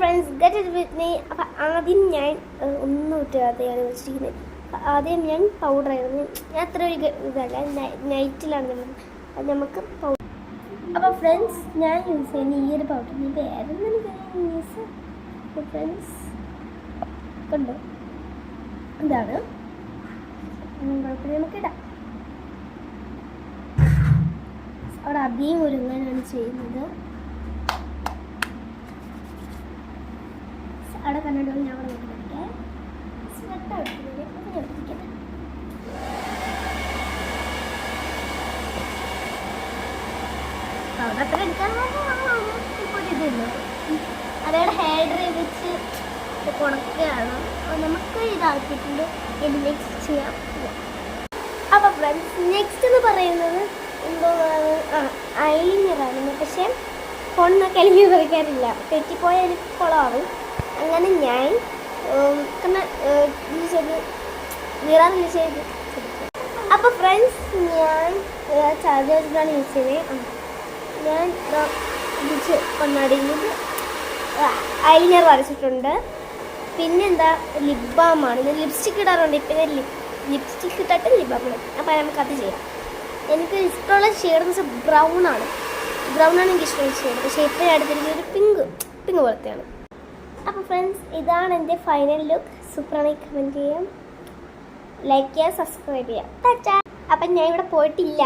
Friends get it with me. അപ്പം ആദ്യം ഞാൻ ഒന്നും ഇട്ടാതെയാണ് വെച്ചിരിക്കുന്നത്. ആദ്യം ഞാൻ പൗഡർ ആയിരുന്നു. ഞാൻ അത്ര ഒരു ഇതല്ല, നൈറ്റിലാണ് നമുക്ക് പൗഡർ. അപ്പോൾ ഫ്രണ്ട്സ് ഞാൻ യൂസ് ചെയ്യുന്ന ഈ ഒരു പൗഡറിന് പേരൊന്നും യൂസ് ഫ്രണ്ട്സ് കണ്ടോ, ഇതാണ് കുഴപ്പമില്ല, നമുക്കിടാം. അവിടെ അധികം ഒരുങ്ങാനാണ് ചെയ്യുന്നത്. അവിടെ കണ്ടിട്ട് ഞാൻ അവിടെ നോക്കിയിരിക്കേ സ്വെറ്റ് എടുക്കുന്നത് ഞാൻ എടുത്തിരിക്കട്ടെ. അവിടെ അത്ര എടുക്കാൻ ഇപ്പോൾ ഇതില്ല, അതവിടെ ഹെയർ ഡ്രൈ വെച്ച് കൊടുക്കുകയാണ്. നമുക്ക് ഇതാക്കിയിട്ടുണ്ട്, ഇത് നെക്സ്റ്റ് ചെയ്യാം. അപ്പോൾ ഫ്രണ്ട്സ് നെക്സ്റ്റ് എന്ന് പറയുന്നത് എന്തോ ഐലൈനറായിരുന്നു. പക്ഷേ ഫോണിനൊക്കെ എനിക്ക് വരയ്ക്കാറില്ല, തെറ്റിപ്പോയാൽ എനിക്ക് കുളമാവും. അങ്ങനെ ഞാൻ നിറം ചെയ്ത്. അപ്പോൾ ഫ്രണ്ട്സ് ഞാൻ ചാർജ് വെച്ചിട്ടാണ് യൂസ് ചെയ്യുന്നത്. ഞാൻ കണ്ണാടിയിൽ ഐലൈനർ വരച്ചിട്ടുണ്ട്. പിന്നെന്താ ലിപ് ബാമാണ്. ഞാൻ ലിപ്സ്റ്റിക്ക് ഇടാറുണ്ട്, ഇപ്പം ഞാൻ ലിപ്സ്റ്റിക്ക് ഇട്ടിട്ട് ലിപ് ബാം ഇടും. അപ്പോൾ നമുക്കത് ചെയ്യാം. എനിക്ക് ഇഷ്ടമുള്ള ഷെയ്ഡ് എന്ന് വെച്ചാൽ ബ്രൗണാണ് എനിക്ക് ഇഷ്ടമുള്ള ഷെയ്ഡ്. പക്ഷേ ഇപ്പോൾ ഞാൻ എടുത്തിരിക്കുന്നത് ഒരു പിങ്ക് പോലത്തെയാണ്. അപ്പോൾ ഫ്രണ്ട്സ് ഇതാണ് എൻ്റെ ഫൈനൽ ലുക്ക്. സൂപ്പറാണെങ്കിൽ കമൻറ്റ് ചെയ്യാം, ലൈക്ക് ചെയ്യുക, സബ്സ്ക്രൈബ് ചെയ്യാം. ടാറ്റാ. അപ്പം ഞാൻ ഇവിടെ പോയിട്ടില്ല,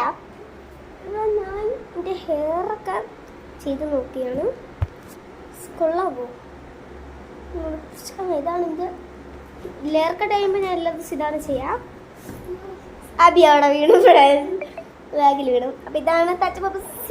ഞാൻ എൻ്റെ ഹെയറൊക്കെ ചെയ്ത് നോക്കിയാണ്. കൊള്ളാമോ? ഇതാണ് എൻ്റെ ലെയർ കട്ട് കഴിയുമ്പോൾ ഞാൻ എല്ലാ ദിവസവും ഇതാണ് ചെയ്യാം. അബി അവിടെ വീണു, ബാഗിൽ വീണു. അപ്പോൾ ഇതാണ് ടച്ച് പപ്പസ്.